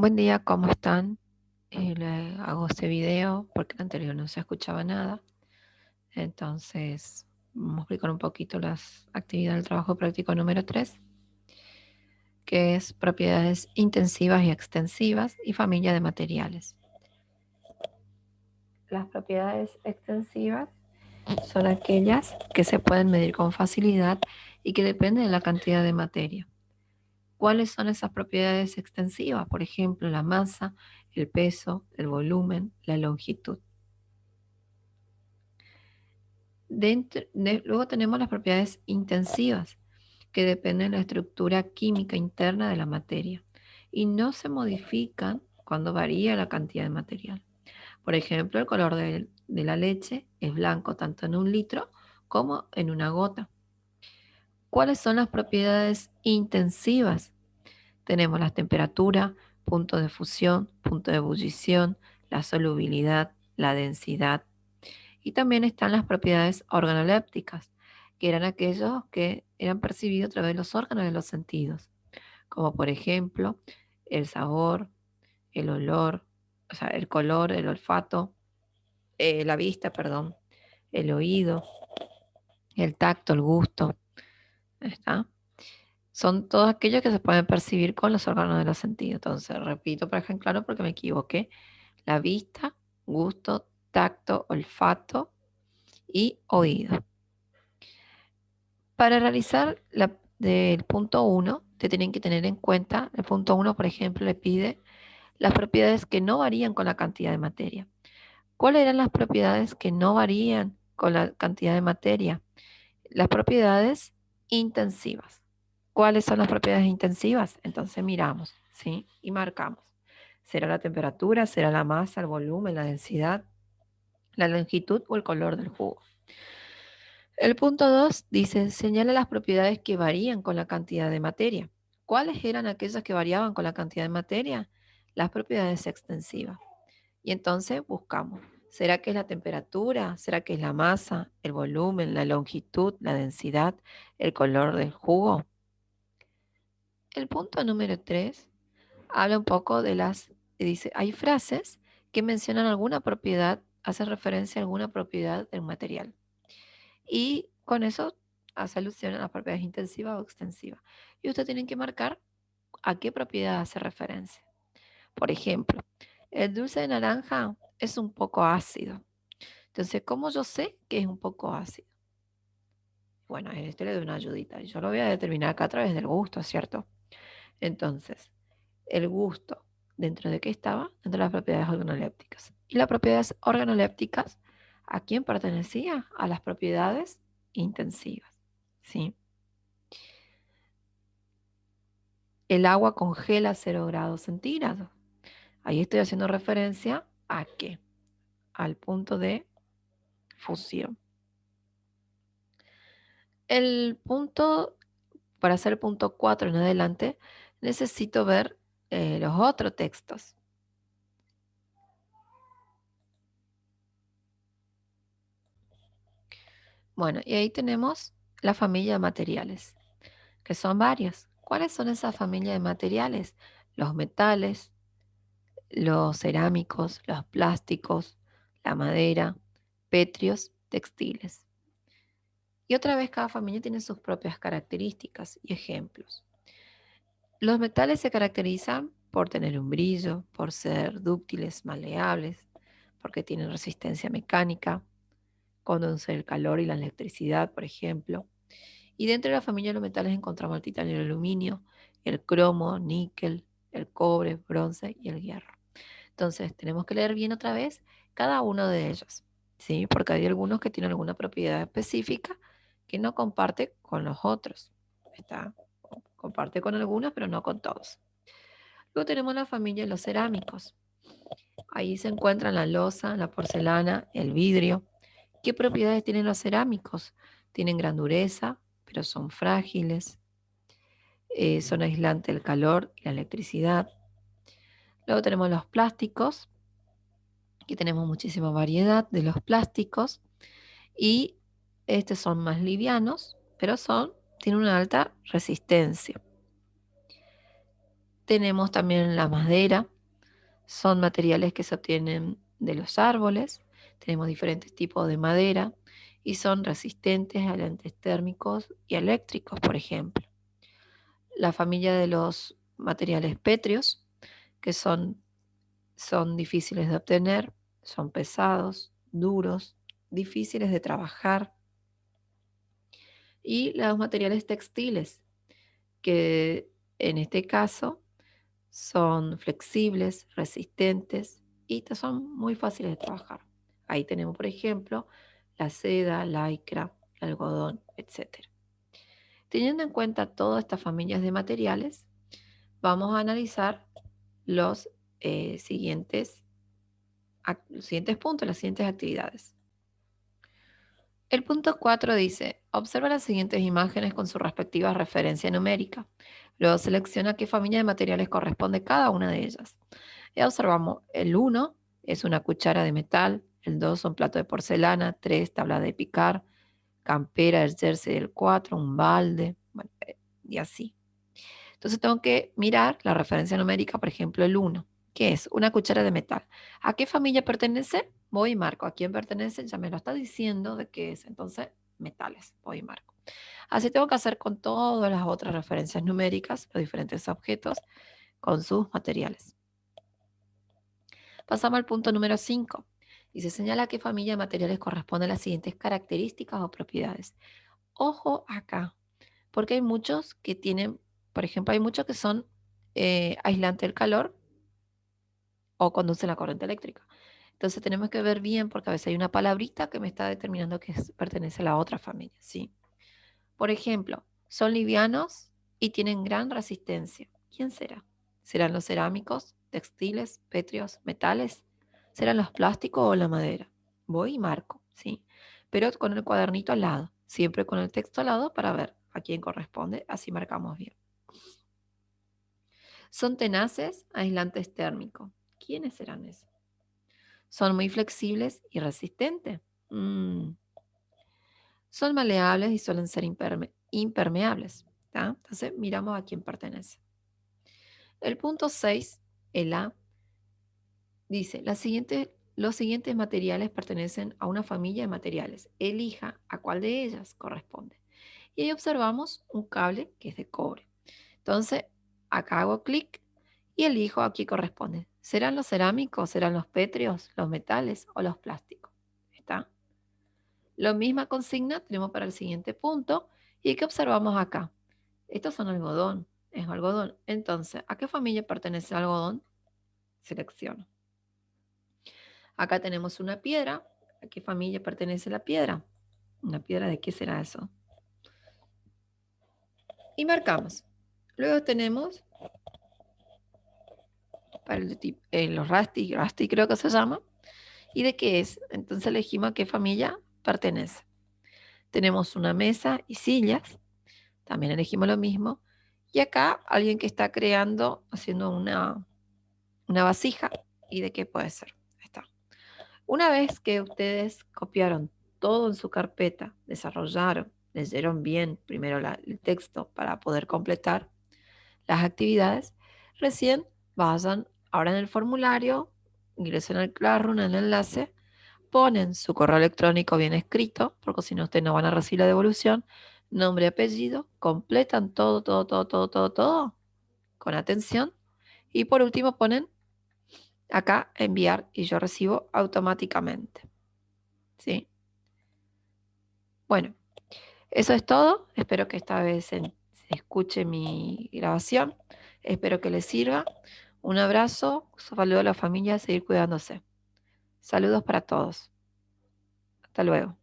Buen día, ¿cómo están? Le hago este video porque el anterior no se escuchaba nada. Entonces, vamos a explicar un poquito las actividades del trabajo práctico número 3, que es propiedades intensivas y extensivas y familia de materiales. Las propiedades extensivas son aquellas que se pueden medir con facilidad y que dependen de la cantidad de materia. ¿Cuáles son esas propiedades extensivas? Por ejemplo, la masa, el peso, el volumen, la longitud. Luego tenemos las propiedades intensivas, que dependen de la estructura química interna de la materia y no se modifican cuando varía la cantidad de material. Por ejemplo, el color de la leche es blanco tanto en un litro como en una gota. ¿Cuáles son las propiedades intensivas? Tenemos la temperatura, punto de fusión, punto de ebullición, la solubilidad, la densidad. Y también están las propiedades organolépticas, que eran aquellos que eran percibidos a través de los órganos de los sentidos, como por ejemplo el sabor, el olor, o sea, el color, el olfato, la vista, perdón, el oído, el tacto, el gusto. ¿Está? Son todos aquellos que se pueden percibir con los órganos de los sentidos. Entonces, repito para dejar claro porque me equivoqué. La vista, gusto, tacto, olfato y oído. Para realizar del punto uno, te tienen que tener en cuenta, el punto uno, por ejemplo, le pide las propiedades que no varían con la cantidad de materia. ¿Cuáles eran las propiedades que no varían con la cantidad de materia? Las propiedades intensivas. ¿Cuáles son las propiedades intensivas? Entonces miramos, ¿sí? Y marcamos. ¿Será la temperatura? ¿Será la masa, el volumen, la densidad, la longitud o el color del jugo? El punto 2 dice, señala las propiedades que varían con la cantidad de materia. ¿Cuáles eran aquellas que variaban con la cantidad de materia? Las propiedades extensivas. Y entonces buscamos, ¿será que es la temperatura? ¿Será que es la masa, el volumen, la longitud, la densidad, el color del jugo? El punto número 3 habla un poco de dice, hay frases que mencionan alguna propiedad, hace referencia a alguna propiedad del material. Y con eso hace alusión a las propiedades intensivas o extensivas. Y ustedes tienen que marcar a qué propiedad hace referencia. Por ejemplo, el dulce de naranja es un poco ácido. Entonces, ¿cómo yo sé que es un poco ácido? Bueno, a este le doy una ayudita. Yo lo voy a determinar acá a través del gusto, ¿cierto? Entonces, el gusto, ¿dentro de qué estaba? Dentro de las propiedades organolépticas. Y las propiedades organolépticas, ¿a quién pertenecía? A las propiedades intensivas, ¿sí? El agua congela a 0 °C. Ahí estoy haciendo referencia a qué? Al punto de fusión. El punto, para hacer el punto 4 en adelante, necesito ver los otros textos. Bueno, y ahí tenemos la familia de materiales, que son varios. ¿Cuáles son esa familia de materiales? Los metales, los cerámicos, los plásticos, la madera, petrios, textiles. Y otra vez cada familia tiene sus propias características y ejemplos. Los metales se caracterizan por tener un brillo, por ser dúctiles, maleables, porque tienen resistencia mecánica, conducen el calor y la electricidad, por ejemplo. Y dentro de la familia de los metales encontramos el titanio y el aluminio, el cromo, níquel, el cobre, bronce y el hierro. Entonces, tenemos que leer bien otra vez cada uno de ellos, ¿sí? Porque hay algunos que tienen alguna propiedad específica que no comparte con los otros. ¿Está? Comparte con algunos, pero no con todos. Luego tenemos la familia de los cerámicos. Ahí se encuentran la loza, la porcelana, el vidrio. ¿Qué propiedades tienen los cerámicos? Tienen gran dureza, pero son frágiles. Son aislantes del calor y la electricidad. Luego tenemos los plásticos. Aquí tenemos muchísima variedad de los plásticos. Y estos son más livianos, pero tienen una alta resistencia. Tenemos también la madera, son materiales que se obtienen de los árboles. Tenemos diferentes tipos de madera y son resistentes a lentes térmicos y eléctricos, por ejemplo. La familia de los materiales pétreos, que son difíciles de obtener, son pesados, duros, difíciles de trabajar. Y los materiales textiles, que en este caso son flexibles, resistentes y son muy fáciles de trabajar. Ahí tenemos, por ejemplo, la seda, la lycra, el algodón, etc. Teniendo en cuenta todas estas familias de materiales, vamos a analizar los los siguientes puntos, las siguientes actividades. El punto 4 dice, observa las siguientes imágenes con su respectiva referencia numérica. Luego selecciona qué familia de materiales corresponde cada una de ellas. Y observamos, el 1 es una cuchara de metal, el 2 un plato de porcelana, 3 tabla de picar, campera, el jersey del 4, un balde, bueno, y así. Entonces tengo que mirar la referencia numérica, por ejemplo, el 1, que es una cuchara de metal. ¿A qué familia pertenece? Voy y marco. ¿A quién pertenece? Ya me lo está diciendo de qué es. Entonces, metales. Voy y marco. Así tengo que hacer con todas las otras referencias numéricas, los diferentes objetos, con sus materiales. Pasamos al punto número 5. Y se señala a qué familia de materiales corresponden las siguientes características o propiedades. Ojo acá, porque hay muchos que tienen, por ejemplo, hay muchos que son aislantes del calor o conducen la corriente eléctrica. Entonces tenemos que ver bien porque a veces hay una palabrita que me está determinando que pertenece a la otra familia, ¿sí? Por ejemplo, son livianos y tienen gran resistencia. ¿Quién será? ¿Serán los cerámicos, textiles, pétreos, metales? ¿Serán los plásticos o la madera? Voy y marco, ¿sí? Pero con el cuadernito al lado, siempre con el texto al lado para ver a quién corresponde, así marcamos bien. Son tenaces, aislantes térmicos. ¿Quiénes serán esos? Son muy flexibles y resistentes. Son maleables y suelen ser impermeables. ¿Tá? Entonces miramos a quién pertenece. El punto 6, el A, dice, los siguientes materiales pertenecen a una familia de materiales. Elija a cuál de ellas corresponde. Y ahí observamos un cable que es de cobre. Entonces, acá hago clic y elijo a qué corresponde. ¿Serán los cerámicos, serán los pétreos, los metales o los plásticos? ¿Está? La misma consigna tenemos para el siguiente punto. ¿Y qué observamos acá? Estos son algodón, es algodón. Entonces, ¿a qué familia pertenece el algodón? Selecciono. Acá tenemos una piedra. ¿A qué familia pertenece la piedra? ¿Una piedra de qué será eso? Y marcamos. Luego tenemos para los Rusty creo que se llama. ¿Y de qué es? Entonces elegimos a qué familia pertenece. Tenemos una mesa y sillas. También elegimos lo mismo. Y acá alguien que está creando, haciendo una vasija. ¿Y de qué puede ser? Ahí está. Una vez que ustedes copiaron todo en su carpeta, desarrollaron, leyeron bien primero el texto para poder completar las actividades, recién vayan ahora en el formulario, ingresen al Classroom, en el enlace, ponen su correo electrónico bien escrito, porque si no ustedes no van a recibir la devolución, nombre y apellido, completan todo, todo, todo, todo, todo, todo, con atención, y por último ponen acá enviar y yo recibo automáticamente. ¿Sí? Bueno, eso es todo. Espero que esta vez se escuche mi grabación. Espero que les sirva. Un abrazo, saludo a la familia, a seguir cuidándose. Saludos para todos. Hasta luego.